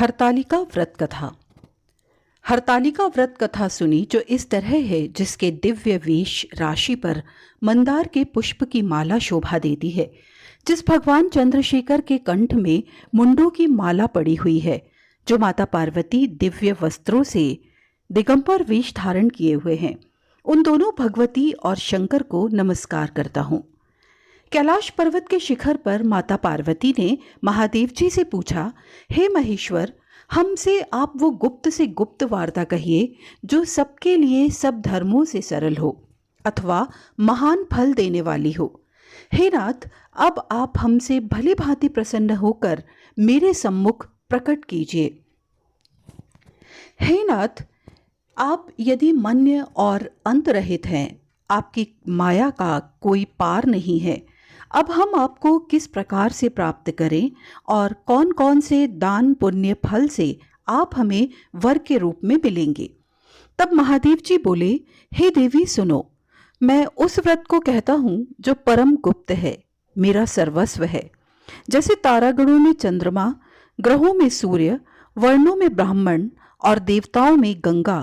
हरतालिका व्रत कथा। हरतालिका व्रत कथा सुनी जो इस तरह है, जिसके दिव्य वेश राशि पर मंदार के पुष्प की माला शोभा देती है, जिस भगवान चंद्रशेखर के कंठ में मुंडों की माला पड़ी हुई है, जो माता पार्वती दिव्य वस्त्रों से दिगंबर वेश धारण किए हुए हैं, उन दोनों भगवती और शंकर को नमस्कार करता हूँ। कैलाश पर्वत के शिखर पर माता पार्वती ने महादेव जी से पूछा, हे महेश्वर, हमसे आप वो गुप्त से गुप्त वार्ता कहिए जो सबके लिए सब धर्मों से सरल हो अथवा महान फल देने वाली हो। हे नाथ, अब आप हमसे भली भांति प्रसन्न होकर मेरे सम्मुख प्रकट कीजिए। हे नाथ, आप यदि मन्य और अंत रहित हैं, आपकी माया का कोई पार नहीं है। अब हम आपको किस प्रकार से प्राप्त करें और कौन कौन से दान पुण्य फल से आप हमें वर के रूप में मिलेंगे। तब महादेव जी बोले, हे देवी सुनो, मैं उस व्रत को कहता हूँ जो परम गुप्त है, मेरा सर्वस्व है। जैसे तारागणों में चंद्रमा, ग्रहों में सूर्य, वर्णों में ब्राह्मण और देवताओं में गंगा,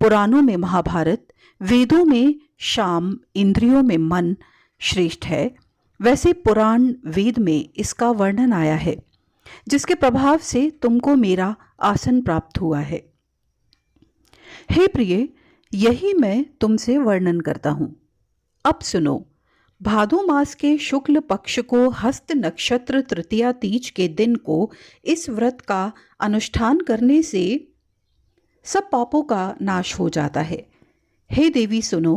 पुराणों में महाभारत, वेदों में शाम, इंद्रियों में मन श्रेष्ठ है, वैसे पुराण वेद में इसका वर्णन आया है, जिसके प्रभाव से तुमको मेरा आसन प्राप्त हुआ है। हे प्रिय, यही मैं तुमसे वर्णन करता हूं। अब सुनो, भादो मास के शुक्ल पक्ष को हस्त नक्षत्र तृतीया तीज के दिन को इस व्रत का अनुष्ठान करने से सब पापों का नाश हो जाता है। हे देवी सुनो,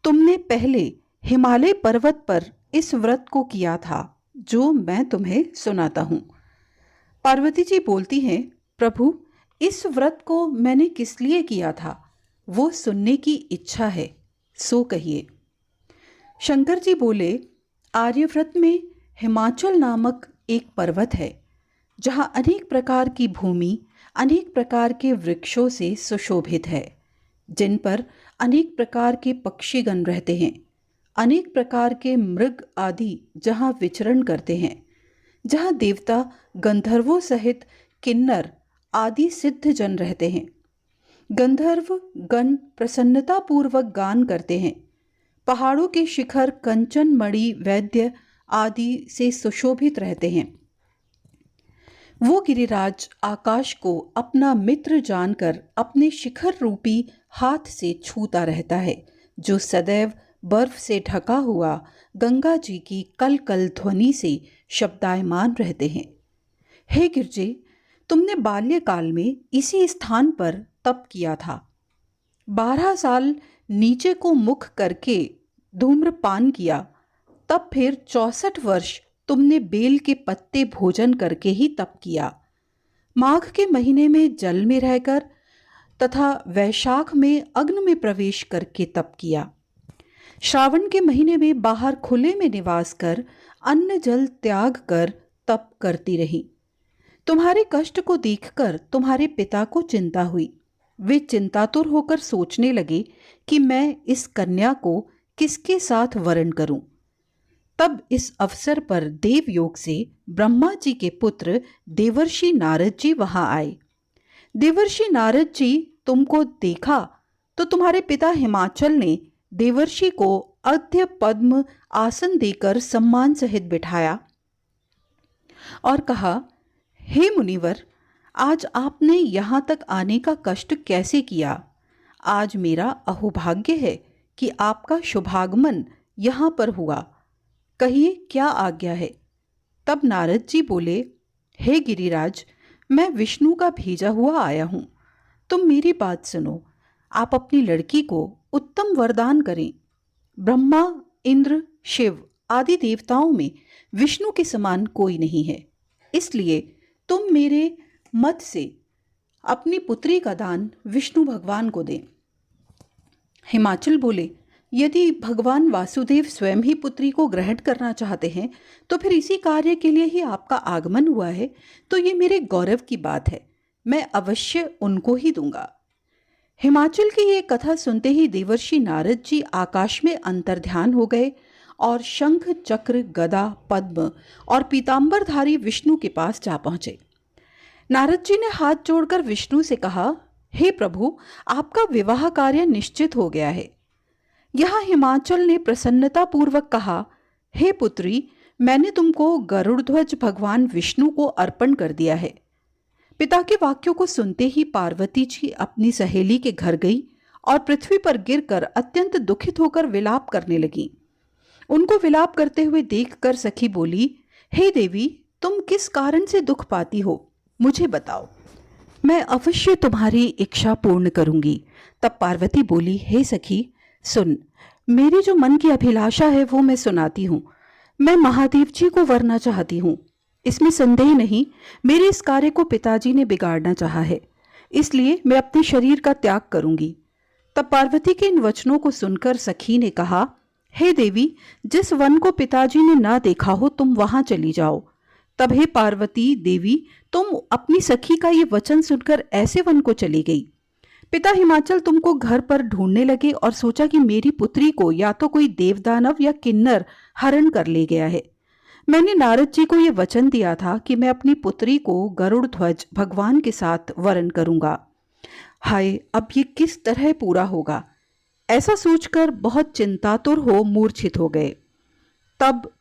तुमने पहले हिमालय पर्वत पर इस व्रत को किया था, जो मैं तुम्हें सुनाता हूँ। पार्वती जी बोलती हैं, प्रभु, इस व्रत को मैंने किस लिए किया था, वो सुनने की इच्छा है, सो कहिए। शंकर जी बोले, आर्यव्रत में हिमाचल नामक एक पर्वत है, जहाँ अनेक प्रकार की भूमि अनेक प्रकार के वृक्षों से सुशोभित है, जिन पर अनेक प्रकार के पक्षीगण रहते हैं, अनेक प्रकार के मृग आदि जहाँ विचरण करते हैं, जहाँ देवता गंधर्वों सहित किन्नर आदि सिद्ध जन रहते हैं। गंधर्व गण प्रसन्नतापूर्वक गान करते हैं। पहाड़ों के शिखर कंचन मणि वैद्य आदि से सुशोभित रहते हैं। वो गिरिराज आकाश को अपना मित्र जानकर अपने शिखर रूपी हाथ से छूता रहता है, जो सदैव बर्फ से ढका हुआ गंगा जी की कल कल ध्वनि से शब्दायमान रहते हैं। हे गिरजे, तुमने बाल्यकाल में इसी स्थान पर तप किया था। 12 साल नीचे को मुख करके धूम्रपान किया, तब फिर 64 वर्ष तुमने बेल के पत्ते भोजन करके ही तप किया। माघ के महीने में जल में रहकर तथा वैशाख में अग्नि में प्रवेश करके तप किया। श्रावण के महीने में बाहर खुले में निवास कर अन्न जल त्याग कर तप करती रही। तुम्हारे कष्ट को देखकर तुम्हारे पिता को चिंता हुई। वे चिंतातुर होकर सोचने लगे कि मैं इस कन्या को किसके साथ वरण करूं। तब इस अवसर पर देवयोग से ब्रह्मा जी के पुत्र देवर्षि नारद जी वहां आए। देवर्षि नारद जी तुमको देखा तो तुम्हारे पिता हिमाचल ने देवर्षि को अर्घ्य पद्म आसन देकर सम्मान सहित बिठाया और कहा, हे मुनिवर, आज आपने यहाँ तक आने का कष्ट कैसे किया। आज मेरा अहोभाग्य है कि आपका शुभागमन यहाँ पर हुआ। कहिए क्या आज्ञा है। तब नारद जी बोले, हे गिरिराज, मैं विष्णु का भेजा हुआ आया हूँ। तुम मेरी बात सुनो। आप अपनी लड़की को उत्तम वरदान करें। ब्रह्मा, इंद्र, शिव आदि देवताओं में विष्णु के समान कोई नहीं है, इसलिए तुम मेरे मत से अपनी पुत्री का दान विष्णु भगवान को दें। हिमाचल बोले, यदि भगवान वासुदेव स्वयं ही पुत्री को ग्रहण करना चाहते हैं, तो फिर इसी कार्य के लिए ही आपका आगमन हुआ है, तो ये मेरे गौरव की बात है। मैं अवश्य उनको ही दूंगा। हिमाचल की ये कथा सुनते ही देवर्षि नारद जी आकाश में अंतर्ध्यान हो गए और शंख, चक्र, गदा, पद्म और पीतांबरधारी विष्णु के पास जा पहुंचे। नारद जी ने हाथ जोड़कर विष्णु से कहा, हे प्रभु, आपका विवाह कार्य निश्चित हो गया है। यहाँ हिमाचल ने प्रसन्नता पूर्वक कहा, हे पुत्री, मैंने तुमको गरुड़ध्वज भगवान विष्णु को अर्पण कर दिया है। पिता के वाक्यों को सुनते ही पार्वती जी अपनी सहेली के घर गई और पृथ्वी पर गिरकर अत्यंत दुखित होकर विलाप करने लगी। उनको विलाप करते हुए देखकर सखी बोली, हे देवी, तुम किस कारण से दुख पाती हो, मुझे बताओ, मैं अवश्य तुम्हारी इच्छा पूर्ण करूंगी। तब पार्वती बोली, हे सखी, सुन, मेरी जो मन की अभिलाषा है वो मैं सुनाती हूँ। मैं महादेव जी को वरना चाहती हूँ, इसमें संदेह नहीं। मेरे इस कार्य को पिताजी ने बिगाड़ना चाहा है, इसलिए मैं अपने शरीर का त्याग करूंगी। तब पार्वती के इन वचनों को सुनकर सखी ने कहा, हे देवी, जिस वन को पिताजी ने ना देखा हो तुम वहां चली जाओ। तब हे पार्वती देवी, तुम अपनी सखी का ये वचन सुनकर ऐसे वन को चली गई। पिता हिमाचल तुमको घर पर ढूंढने लगे और सोचा कि मेरी पुत्री को या तो कोई देवदानव या किन्नर हरण कर ले गया है। मैंने नारद जी को यह वचन दिया था कि मैं अपनी पुत्री को गरुड़ ध्वज भगवान के साथ वरण करूंगा। हाय, अब ये किस तरह पूरा होगा? ऐसा सोचकर बहुत चिंतातुर हो मूर्छित हो गए। तब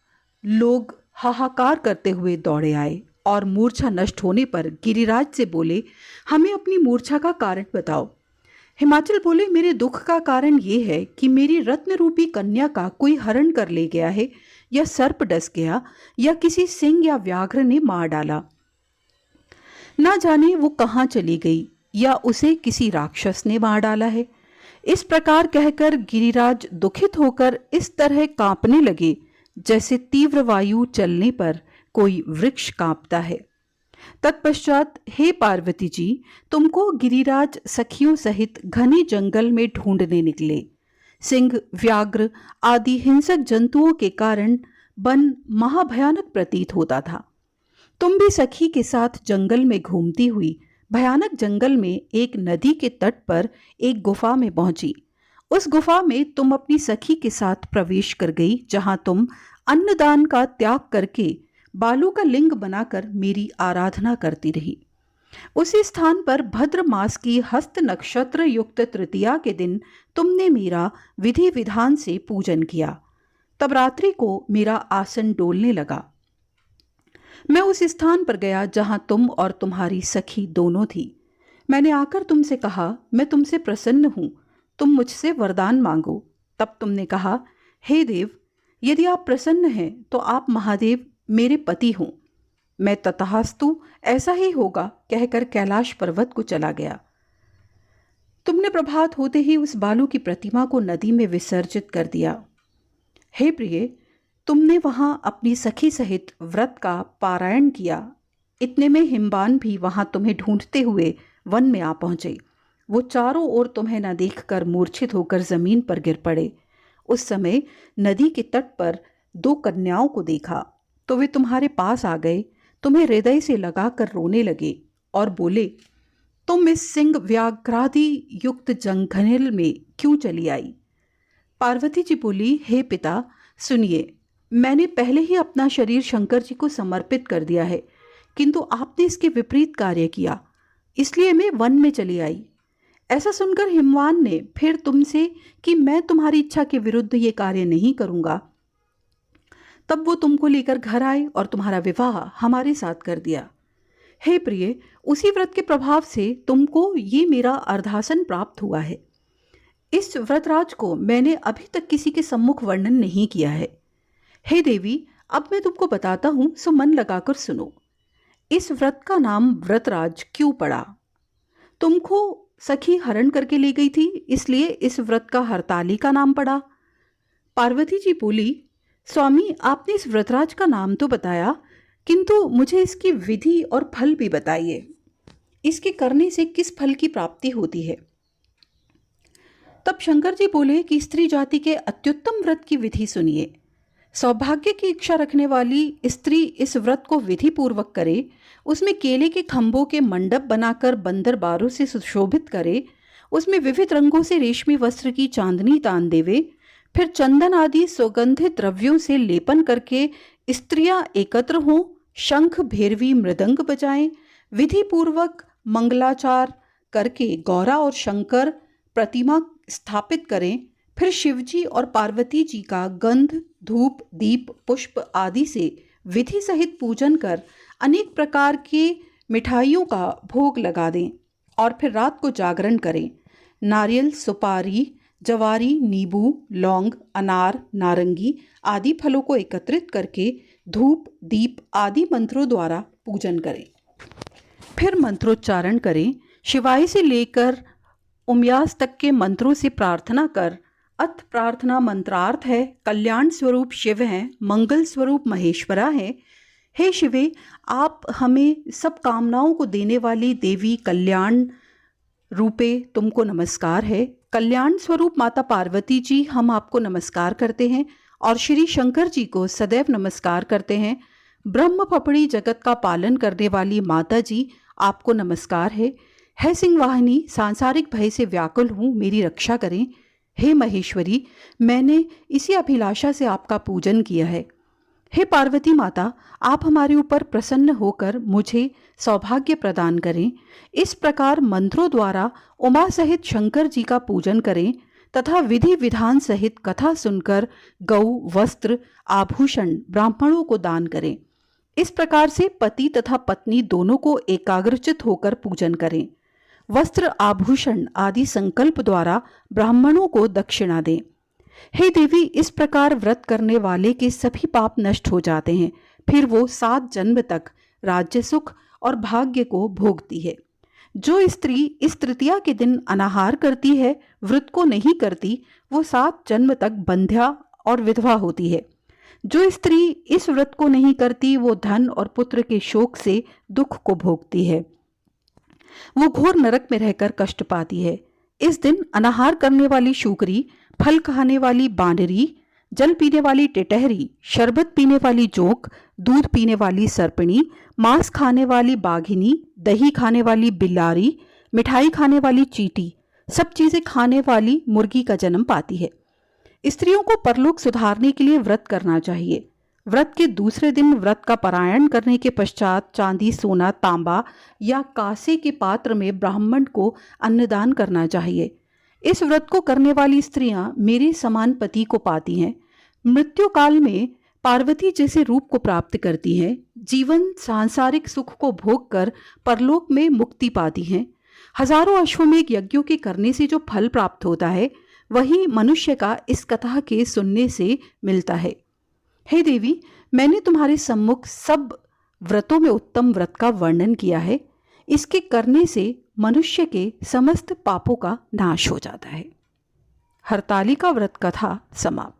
लोग हाहाकार करते हुए दौड़े आए और मूर्छा नष्ट होने पर गिरिराज से बोले, हमें अपनी मूर्छा का कारण बताओ। हिमाचल बोले, मेरे दुख का कारण ये है कि मेरी रत्न रूपी कन्या का कोई हरण कर ले गया है, या सर्प डस गया, या किसी सिंह या व्याघ्र ने मार डाला। ना जाने वो कहाँ चली गई, या उसे किसी राक्षस ने मार डाला है। इस प्रकार कहकर गिरिराज दुखित होकर इस तरह कांपने लगे जैसे तीव्र वायु चलने पर कोई वृक्ष कांपता है। तत्पश्चात हे पार्वती जी, तुमको गिरिराज सखियों सहित घने जंगल में ढूंढने निकले। सिंह, व्याघ्र आदि हिंसक जंतुओं के कारण वन महाभयानक प्रतीत होता था। तुम भी सखी के साथ जंगल में घूमती हुई भयानक जंगल में एक नदी के तट पर एक गुफा में पहुंची। उस गुफा में तुम अपनी सखी के साथ प्रवेश कर गई, जहां तुम अन्नदान का त्याग करके बालू का लिंग बनाकर मेरी आराधना करती रही। उसी स्थान पर भद्र मास की हस्त नक्षत्र युक्त तृतीया के दिन तुमने मेरा विधि विधान से पूजन किया। तब रात्रि को मेरा आसन डोलने लगा। मैं उस स्थान पर गया जहां तुम और तुम्हारी सखी दोनों थी। मैंने आकर तुमसे कहा, मैं तुमसे प्रसन्न हूं, तुम मुझसे वरदान मांगो। तब तुमने कहा, हे देव, यदि आप प्रसन्न हैं तो आप महादेव मेरे पति हों। मैं तथास्तु, ऐसा ही होगा कहकर कैलाश पर्वत को चला गया। तुमने प्रभात होते ही उस बालू की प्रतिमा को नदी में विसर्जित कर दिया। हे प्रिय, तुमने वहां अपनी सखी सहित व्रत का पारायण किया। इतने में हिमवान भी वहां तुम्हें ढूंढते हुए वन में आ पहुंचे। वो चारों ओर तुम्हें न देखकर मूर्छित होकर जमीन पर गिर पड़े। उस समय नदी के तट पर दो कन्याओं को देखा तो वे तुम्हारे पास आ गए, तुम्हें हृदय से लगाकर रोने लगे और बोले, तुम इस सिंह व्याघ्रादि युक्त जंगल में क्यों चली आई? पार्वती जी बोली, हे पिता, सुनिए, मैंने पहले ही अपना शरीर शंकर जी को समर्पित कर दिया है, किंतु आपने इसके विपरीत कार्य किया, इसलिए मैं वन में चली आई। ऐसा सुनकर हिमवान ने फिर तुमसे कि मैं तुम्हारी इच्छा के विरुद्ध ये कार्य नहीं करूंगा। तब वो तुमको लेकर घर आए और तुम्हारा विवाह हमारे साथ कर दिया। हे प्रिय, उसी व्रत के प्रभाव से तुमको ये मेरा अर्धासन प्राप्त हुआ है। इस व्रतराज को मैंने अभी तक किसी के सम्मुख वर्णन नहीं किया है। हे देवी, अब मैं तुमको बताता हूं, सो मन लगाकर सुनो। इस व्रत का नाम व्रतराज क्यों पड़ा? तुमको सखी हरण करके ले गई थी, इसलिए इस व्रत का हरताली का नाम पड़ा। पार्वती जी बोली, स्वामी, आपने इस व्रतराज का नाम तो बताया, किंतु मुझे इसकी विधि और फल भी बताइए। इसके करने से किस फल की प्राप्ति होती है? तब शंकर जी बोले कि स्त्री जाति के अत्युत्तम व्रत की विधि सुनिए। सौभाग्य की इच्छा रखने वाली स्त्री इस व्रत को विधि पूर्वक करे, उसमें केले के खंभों के मंडप बनाकर बंदर बारों से सुशोभित करे, उसमें विविध रंगों से रेशमी वस्त्र की चांदनी तान देवे, फिर चंदन आदि सुगंधित द्रव्यों से लेपन करके स्त्रियां एकत्र हों, शंख, भेरवी, मृदंग बजाएं, विधि पूर्वक मंगलाचार करके गौरा और शंकर प्रतिमा स्थापित करें। फिर शिवजी और पार्वती जी का गंध, धूप, दीप, पुष्प आदि से विधि सहित पूजन कर अनेक प्रकार की मिठाइयों का भोग लगा दें और फिर रात को जागरण करें। नारियल, सुपारी, जवारी, नींबू, लौंग, अनार, नारंगी आदि फलों को एकत्रित करके धूप, दीप आदि मंत्रों द्वारा पूजन करें। फिर मंत्रोच्चारण करें। शिवाय से लेकर उम्यास तक के मंत्रों से प्रार्थना कर। अथ प्रार्थना मंत्रार्थ है, कल्याण स्वरूप शिव हैं, मंगल स्वरूप महेश्वरा है। हे शिवे, आप हमें सब कामनाओं को देने वाली देवी कल्याण रूपे तुमको नमस्कार है। कल्याण स्वरूप माता पार्वती जी, हम आपको नमस्कार करते हैं और श्री शंकर जी को सदैव नमस्कार करते हैं। ब्रह्म पपड़ी जगत का पालन करने वाली माता जी, आपको नमस्कार है सिंहवाहिनी, सांसारिक भय से व्याकुल हूँ, मेरी रक्षा करें। हे महेश्वरी, मैंने इसी अभिलाषा से आपका पूजन किया है। हे पार्वती माता, आप हमारे ऊपर प्रसन्न होकर मुझे सौभाग्य प्रदान करें। इस प्रकार मंत्रों द्वारा उमा सहित शंकर जी का पूजन करें तथा विधि विधान सहित कथा सुनकर गौ, वस्त्र, आभूषण ब्राह्मणों को दान करें। इस प्रकार से पति तथा पत्नी दोनों को एकाग्रचित होकर पूजन करें। वस्त्र, आभूषण आदि संकल्प द्वारा ब्राह्मणों को दक्षिणा दें। हे देवी, इस प्रकार व्रत करने वाले के सभी पाप नष्ट हो जाते हैं। फिर वो 7 जन्म तक राज्य सुख और भाग्य को भोगती है। जो स्त्री इस तृतीया के दिन अनाहार करती है, व्रत को नहीं करती, वो 7 जन्म तक बंध्या और विधवा होती है। जो स्त्री इस व्रत को नहीं करती, वो धन और पुत्र के शोक से दुख को भोगती है। वो घोर नरक में रहकर कष्ट पाती है। इस दिन अनाहार करने वाली शूकरी, फल खाने वाली बानरी, जल पीने वाली टिटहरी, शरबत पीने वाली जोंक, दूध पीने वाली सर्पिणी, मांस खाने वाली बाघिनी, दही खाने वाली बिलारी, मिठाई खाने वाली चींटी, सब चीजें खाने वाली मुर्गी का जन्म पाती है। स्त्रियों को परलोक सुधारने के लिए व्रत करना चाहिए। व्रत के दूसरे दिन व्रत का पारायण करने के पश्चात चांदी, सोना, तांबा या कांसे के पात्र में ब्राह्मण को अन्नदान करना चाहिए। इस व्रत को करने वाली स्त्रियां मेरे समान पति को पाती हैं। मृत्यु काल में पार्वती जैसे रूप को प्राप्त करती हैं। जीवन सांसारिक सुख को भोग कर परलोक में मुक्ति पाती हैं। हजारों अश्वमेध यज्ञों के करने से जो फल प्राप्त होता है, वही मनुष्य का इस कथा के सुनने से मिलता है। हे देवी, मैंने तुम्हारे सम्मुख सब व्रतों में उत्तम व्रत का वर्णन किया है। इसके करने से मनुष्य के समस्त पापों का नाश हो जाता है। हरतालिका व्रत कथा समाप्त।